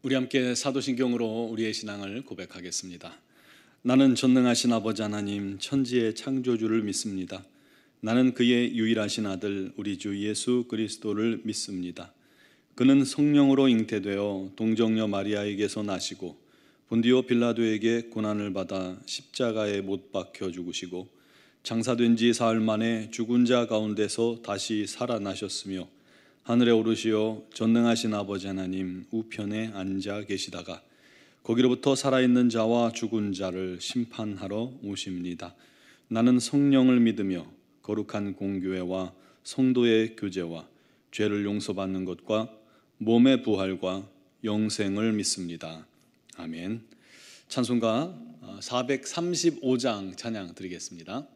우리 함께 사도신경으로 우리의 신앙을 고백하겠습니다. 나는 전능하신 아버지 하나님 천지의 창조주를 믿습니다. 나는 그의 유일하신 아들 우리 주 예수 그리스도를 믿습니다. 그는 성령으로 잉태되어 동정녀 마리아에게서 나시고 본디오 빌라도에게 고난을 받아 십자가에 못 박혀 죽으시고 장사된 지 사흘 만에 죽은 자 가운데서 다시 살아나셨으며 하늘에 오르시어 전능하신 아버지 하나님 우편에 앉아 계시다가 거기로부터 살아있는 자와 죽은 자를 심판하러 오십니다. 나는 성령을 믿으며 거룩한 공교회와 성도의 교제와 죄를 용서받는 것과 몸의 부활과 영생을 믿습니다. 아멘. 찬송가 435장 찬양 드리겠습니다.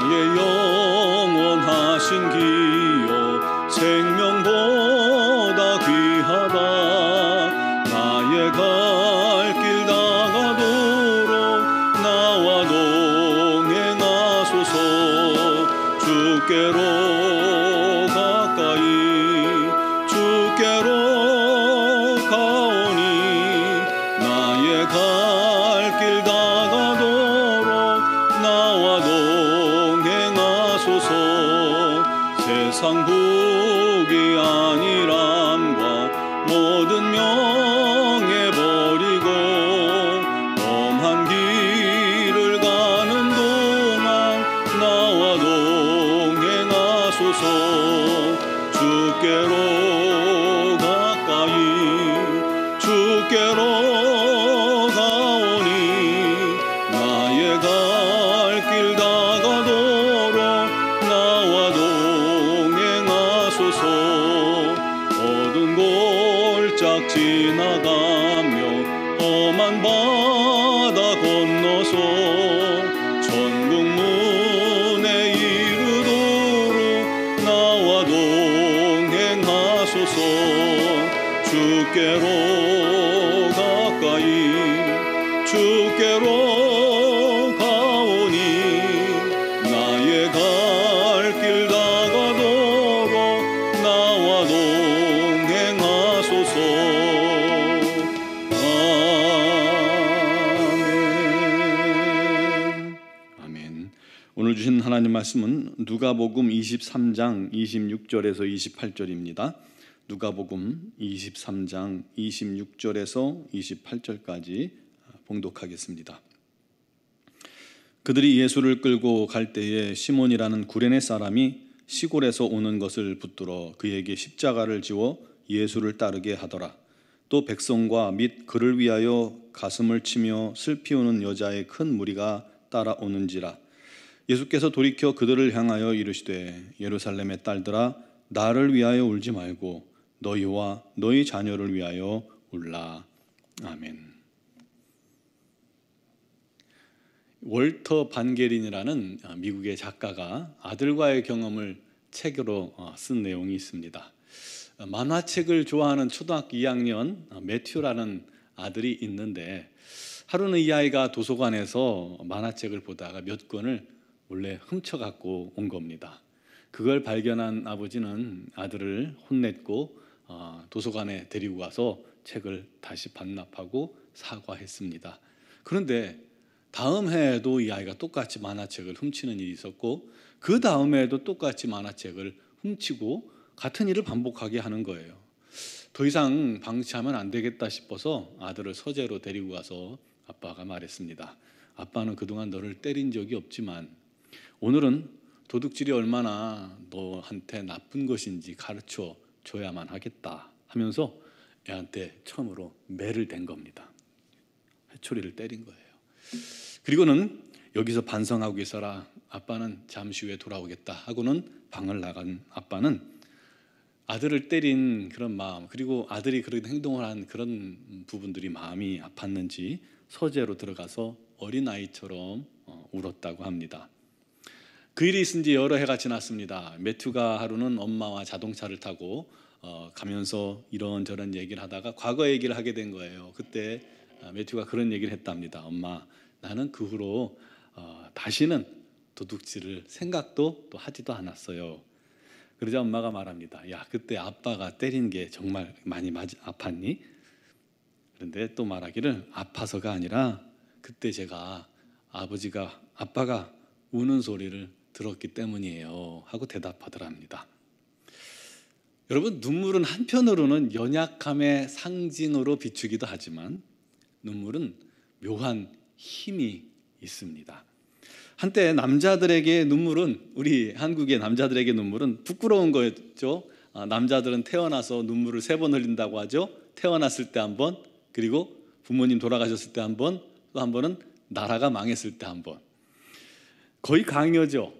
나의 영원하신 기여 생명보다 귀하다. 나의 갈 길 다가도록 나와 동행하소서. 주께로 가까이 주께로 가오니 나의 갈 길 다가도록 나와 동행하소서. 세상 복이 아니람과 모든 명예 버리고 험한 길을 가는 동안 나와 동행하소서. 주께로 가까이 주께로 가오니 나의 갈 길 다가도록 나와 동행하소서. 어두운 골짝 지나가며 험한 바다 건너서 천국 문에 이르도록 나와 동행하소서. 주께로 가까이 주께로 가오니 나의 갈 길 다가도록 나와 동행하소서. 아멘. 아멘. 오늘 주신 하나님 말씀은 누가복음 23장 26절에서 28절입니다. 누가복음 23장 26절에서 28절까지 봉독하겠습니다. 그들이 예수를 끌고 갈 때에 시몬이라는 구레네 사람이 시골에서 오는 것을 붙들어 그에게 십자가를 지워 예수를 따르게 하더라. 또 백성과 및 그를 위하여 가슴을 치며 슬피 우는 여자의 큰 무리가 따라오는지라. 예수께서 돌이켜 그들을 향하여 이르시되 예루살렘의 딸들아 나를 위하여 울지 말고 너희와 너희 자녀를 위하여 울라. 아멘. 월터 반게린이라는 미국의 작가가 아들과의 경험을 책으로 쓴 내용이 있습니다. 만화책을 좋아하는 초등학교 2학년 매튜라는 아들이 있는데 하루는 이 아이가 도서관에서 만화책을 보다가 몇 권을 몰래 훔쳐갖고 온 겁니다. 그걸 발견한 아버지는 아들을 혼냈고 도서관에 데리고 가서 책을 다시 반납하고 사과했습니다. 그런데 다음 해에도 이 아이가 똑같이 만화책을 훔치는 일이 있었고 그 다음 해에도 똑같이 만화책을 훔치고 같은 일을 반복하게 하는 거예요. 더 이상 방치하면 안 되겠다 싶어서 아들을 서재로 데리고 가서 아빠가 말했습니다. 아빠는 그동안 너를 때린 적이 없지만 오늘은 도둑질이 얼마나 너한테 나쁜 것인지 가르쳐 줘야만 하겠다 하면서 애한테 처음으로 매를 댄 겁니다. 회초리를 때린 거예요. 그리고는 여기서 반성하고 있어라. 아빠는 잠시 후에 돌아오겠다 하고는 방을 나간 아빠는 아들을 때린 그런 마음, 그리고 아들이 그런 행동을 한 그런 부분들이 마음이 아팠는지 서재로 들어가서 어린아이처럼 울었다고 합니다. 그 일이 있은 지 여러 해가 지났습니다. 매튜가 하루는 엄마와 자동차를 타고 가면서 이런저런 얘기를 하다가 과거 얘기를 하게 된 거예요. 그때 매튜가 그런 얘기를 했답니다. 엄마, 나는 그 후로 다시는 도둑질을 생각도 또 하지도 않았어요. 그러자 엄마가 말합니다. 야, 그때 아빠가 때린 게 정말 많이 아팠니? 그런데 또 말하기를 아파서가 아니라 그때 제가 아빠가 우는 소리를 들었기 때문이에요 하고 대답하더랍니다. 여러분, 눈물은 한편으로는 연약함의 상징으로 비추기도 하지만 눈물은 묘한 힘이 있습니다. 한때 남자들에게 눈물은, 우리 한국의 남자들에게 눈물은 부끄러운 거였죠. 남자들은 태어나서 눈물을 3번 흘린다고 하죠. 태어났을 때 한 번, 그리고 부모님 돌아가셨을 때 한 번, 또 한 번은 나라가 망했을 때 한 번. 거의 강요죠.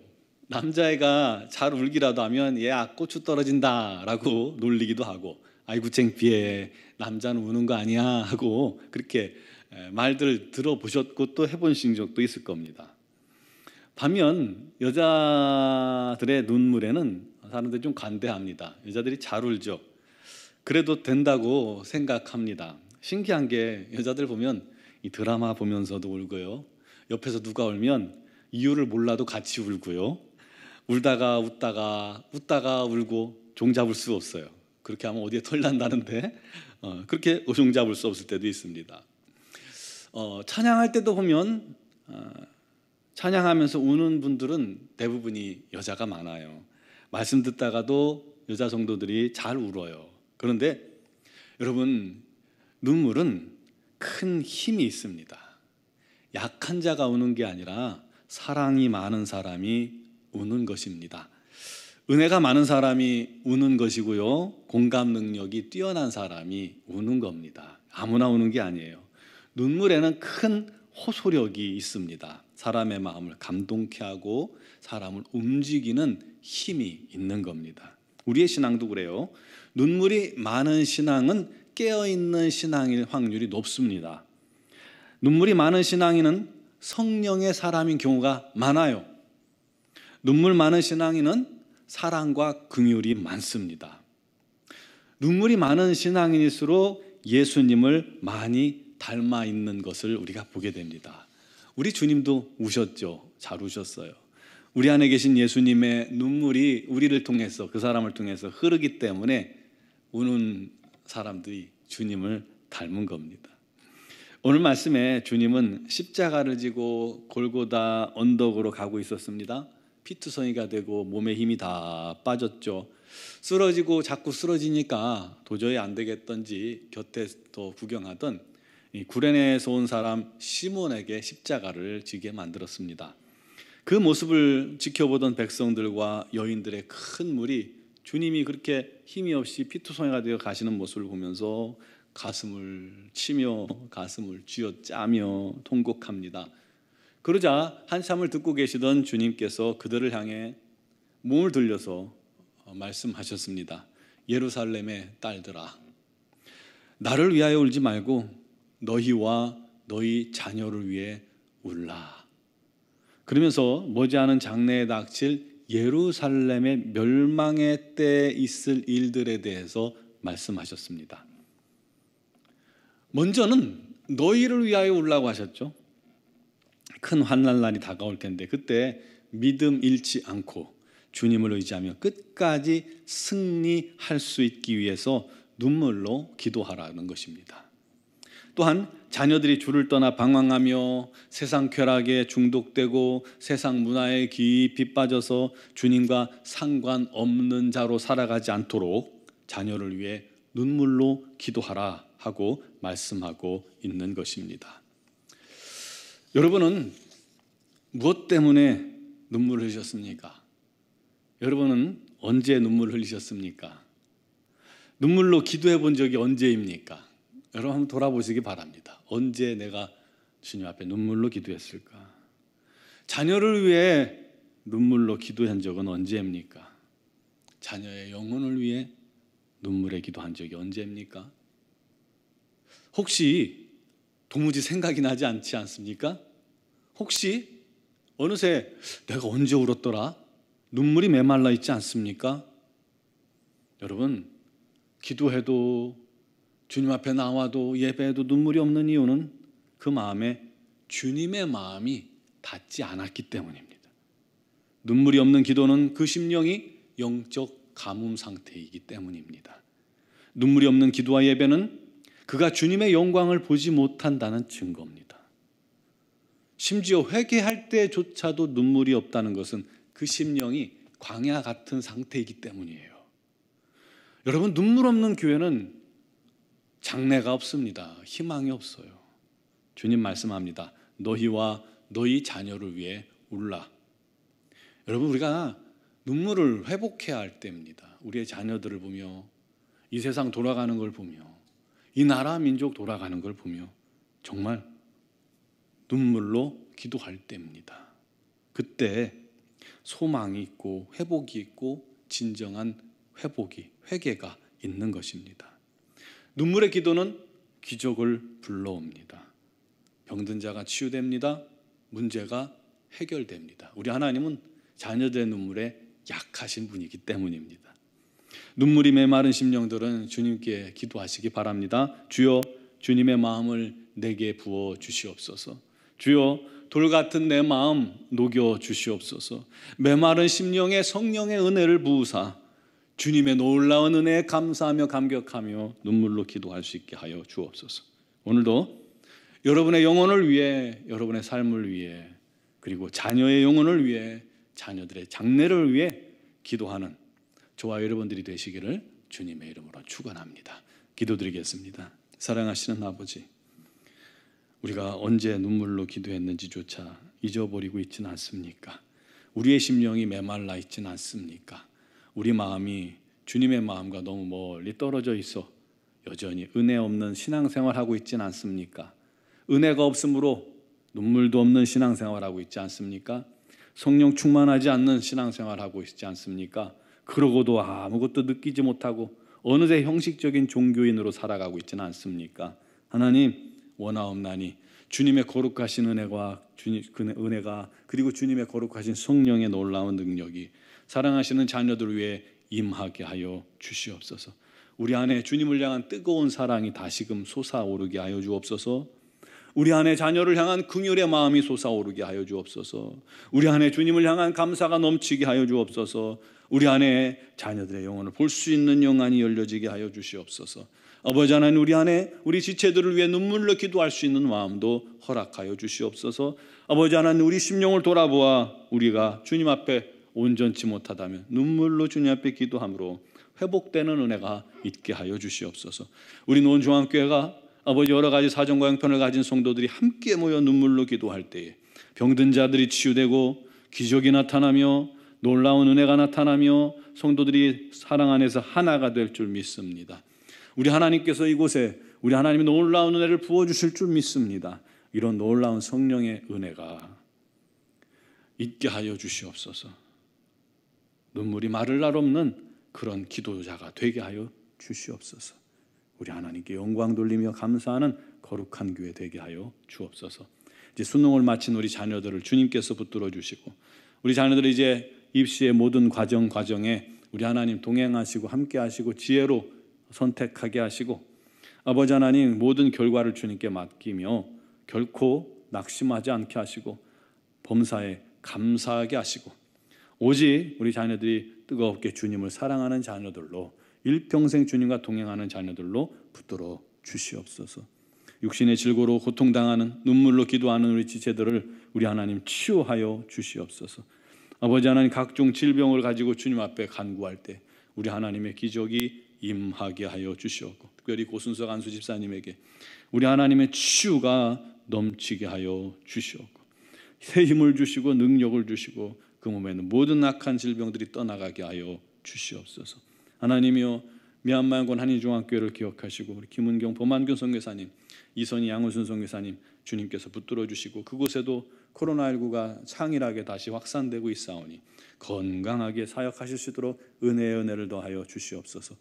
남자애가 잘 울기라도 하면 얘야 고추 떨어진다 라고 놀리기도 하고, 아이고 창피해, 남자는 우는 거 아니야 하고 그렇게 말들 들어보셨고 또 해보신 적도 있을 겁니다. 반면 여자들의 눈물에는 사람들이 좀 관대합니다. 여자들이 잘 울죠. 그래도 된다고 생각합니다. 신기한 게 여자들 보면 이 드라마 보면서도 울고요, 옆에서 누가 울면 이유를 몰라도 같이 울고요, 울다가 웃다가 울고 종잡을 수 없어요. 그렇게 하면 어디에 털 난다는데 그렇게 종잡을 수 없을 때도 있습니다. 찬양할 때도 보면 찬양하면서 우는 분들은 대부분이 여자가 많아요. 말씀 듣다가도 여자 성도들이 잘 울어요. 그런데 여러분, 눈물은 큰 힘이 있습니다. 약한 자가 우는 게 아니라 사랑이 많은 사람이 우는 것입니다. 은혜가 많은 사람이 우는 것이고요, 공감 능력이 뛰어난 사람이 우는 겁니다. 아무나 우는 게 아니에요. 눈물에는 큰 호소력이 있습니다. 사람의 마음을 감동케 하고 사람을 움직이는 힘이 있는 겁니다. 우리의 신앙도 그래요. 눈물이 많은 신앙은 깨어있는 신앙일 확률이 높습니다. 눈물이 많은 신앙인은 성령의 사람인 경우가 많아요. 눈물 많은 신앙인은 사랑과 긍휼이 많습니다. 눈물이 많은 신앙인일수록 예수님을 많이 닮아 있는 것을 우리가 보게 됩니다. 우리 주님도 우셨죠. 잘 우셨어요. 우리 안에 계신 예수님의 눈물이 우리를 통해서, 그 사람을 통해서 흐르기 때문에 우는 사람들이 주님을 닮은 겁니다. 오늘 말씀에 주님은 십자가를 지고 골고다 언덕으로 가고 있었습니다. 피투성이가 되고 몸에 힘이 다 빠졌죠. 자꾸 쓰러지니까 도저히 안 되겠던지 곁에 또 구경하던 구레네에서 온 사람 시몬에게 십자가를 지게 만들었습니다. 그 모습을 지켜보던 백성들과 여인들의 큰 무리, 주님이 그렇게 힘이 없이 피투성이가 되어 가시는 모습을 보면서 가슴을 치며 가슴을 쥐어짜며 통곡합니다. 그러자 한참을 듣고 계시던 주님께서 그들을 향해 몸을 들려서 말씀하셨습니다. 예루살렘의 딸들아, 나를 위하여 울지 말고 너희와 너희 자녀를 위해 울라. 그러면서 머지않은 장래에 닥칠 예루살렘의 멸망의 때에 있을 일들에 대해서 말씀하셨습니다. 먼저는 너희를 위하여 울라고 하셨죠. 큰 환난날이 다가올 텐데 그때 믿음 잃지 않고 주님을 의지하며 끝까지 승리할 수 있기 위해서 눈물로 기도하라는 것입니다. 또한 자녀들이 주를 떠나 방황하며 세상 쾌락에 중독되고 세상 문화에 깊이 빠져서 주님과 상관없는 자로 살아가지 않도록 자녀를 위해 눈물로 기도하라 하고 말씀하고 있는 것입니다. 여러분은 무엇 때문에 눈물을 흘리셨습니까? 여러분은 언제 눈물을 흘리셨습니까? 눈물로 기도해 본 적이 언제입니까? 여러분 한번 돌아보시기 바랍니다. 언제 내가 주님 앞에 눈물로 기도했을까? 자녀를 위해 눈물로 기도한 적은 언제입니까? 자녀의 영혼을 위해 눈물에 기도한 적이 언제입니까? 혹시 도무지 생각이 나지 않지 않습니까? 혹시 어느새 내가 언제 울었더라? 눈물이 메말라 있지 않습니까? 여러분, 기도해도 주님 앞에 나와도 예배해도 눈물이 없는 이유는 그 마음에 주님의 마음이 닿지 않았기 때문입니다. 눈물이 없는 기도는 그 심령이 영적 가뭄 상태이기 때문입니다. 눈물이 없는 기도와 예배는 그가 주님의 영광을 보지 못한다는 증거입니다. 심지어 회개할 때조차도 눈물이 없다는 것은 그 심령이 광야 같은 상태이기 때문이에요. 여러분, 눈물 없는 교회는 장래가 없습니다. 희망이 없어요. 주님 말씀합니다. 너희와 너희 자녀를 위해 울라. 여러분, 우리가 눈물을 회복해야 할 때입니다. 우리의 자녀들을 보며, 이 세상 돌아가는 걸 보며, 이 나라 민족 돌아가는 걸 보며 정말 눈물로 기도할 때입니다. 그때 소망이 있고 회복이 있고 진정한 회개가 있는 것입니다. 눈물의 기도는 기적을 불러옵니다. 병든 자가 치유됩니다. 문제가 해결됩니다. 우리 하나님은 자녀들의 눈물에 약하신 분이기 때문입니다. 눈물이 메마른 심령들은 주님께 기도하시기 바랍니다. 주여, 주님의 마음을 내게 부어 주시옵소서. 주여, 돌 같은 내 마음 녹여 주시옵소서. 메마른 심령에 성령의 은혜를 부으사 주님의 놀라운 은혜에 감사하며 감격하며 눈물로 기도할 수 있게 하여 주옵소서. 오늘도 여러분의 영혼을 위해, 여러분의 삶을 위해, 그리고 자녀의 영혼을 위해, 자녀들의 장래를 위해 기도하는 저와 여러분들이 되시기를 주님의 이름으로 축원합니다. 기도드리겠습니다. 사랑하시는 아버지, 우리가 언제 눈물로 기도했는지조차 잊어버리고 있지는 않습니까? 우리의 심령이 메말라 있지는 않습니까? 우리 마음이 주님의 마음과 너무 멀리 떨어져 있어 여전히 은혜 없는 신앙생활하고 있지는 않습니까? 은혜가 없으므로 눈물도 없는 신앙생활하고 있지 않습니까? 성령 충만하지 않는 신앙생활하고 있지 않습니까? 그러고도 아무것도 느끼지 못하고 어느새 형식적인 종교인으로 살아가고 있지는 않습니까? 하나님, 원하옵나니 주님의 거룩하신 은혜가 그리고 주님의 거룩하신 성령의 놀라운 능력이 사랑하시는 자녀들 위해 임하게 하여 주시옵소서. 우리 안에 주님을 향한 뜨거운 사랑이 다시금 솟아오르게 하여 주옵소서. 우리 안에 자녀를 향한 긍휼의 마음이 솟아오르게 하여 주옵소서. 우리 안에 주님을 향한 감사가 넘치게 하여 주옵소서. 우리 안에 자녀들의 영혼을 볼 수 있는 영안이 열려지게 하여 주시옵소서. 아버지 하나님, 우리 안에 우리 지체들을 위해 눈물로 기도할 수 있는 마음도 허락하여 주시옵소서. 아버지 하나님, 우리 심령을 돌아보아 우리가 주님 앞에 온전치 못하다면 눈물로 주님 앞에 기도함으로 회복되는 은혜가 있게 하여 주시옵소서. 우리 노원중앙교회가 아버지 여러 가지 사정과 형편을 가진 성도들이 함께 모여 눈물로 기도할 때에 병든 자들이 치유되고 기적이 나타나며 놀라운 은혜가 나타나며 성도들이 사랑 안에서 하나가 될 줄 믿습니다. 우리 하나님께서 이곳에 우리 하나님의 놀라운 은혜를 부어주실 줄 믿습니다. 이런 놀라운 성령의 은혜가 있게 하여 주시옵소서. 눈물이 마를 날 없는 그런 기도자가 되게 하여 주시옵소서. 우리 하나님께 영광 돌리며 감사하는 거룩한 교회 되게 하여 주옵소서. 이제 수능을 마친 우리 자녀들을 주님께서 붙들어 주시고 우리 자녀들이 이제 입시의 모든 과정에 우리 하나님 동행하시고 함께 하시고 지혜로 선택하게 하시고 아버지 하나님 모든 결과를 주님께 맡기며 결코 낙심하지 않게 하시고 범사에 감사하게 하시고 오직 우리 자녀들이 뜨겁게 주님을 사랑하는 자녀들로 일평생 주님과 동행하는 자녀들로 붙들어 주시옵소서. 육신의 질고로 고통당하는 눈물로 기도하는 우리 지체들을 우리 하나님 치유하여 주시옵소서. 아버지 하나님 각종 질병을 가지고 주님 앞에 간구할 때 우리 하나님의 기적이 임하게 하여 주시옵고 특별히 고순석 안수 집사님에게 우리 하나님의 치유가 넘치게 하여 주시옵고 새 힘을 주시고 능력을 주시고 그 몸에는 모든 악한 질병들이 떠나가게 하여 주시옵소서. 하나님이여 미얀마연권 한인중앙교회를 기억하시고 우리 김은경 범한균 선교사님, 이선희 양우순 선교사님 주님께서 붙들어 주시고 그곳에도 코로나19가 창일하게 다시 확산되고 있사오니 건강하게 사역하실 수 있도록 은혜를 더하여 주시옵소서.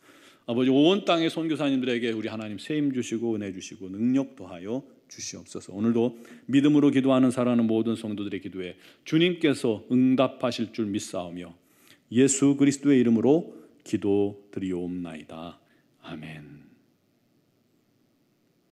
아버지 온 땅의 선교사님들에게 우리 하나님 세임 주시고 은혜 주시고 능력 더하여 주시옵소서. 오늘도 믿음으로 기도하는 사랑하는 모든 성도들의 기도에 주님께서 응답하실 줄 믿사오며 예수 그리스도의 이름으로 기도드리옵나이다. 아멘.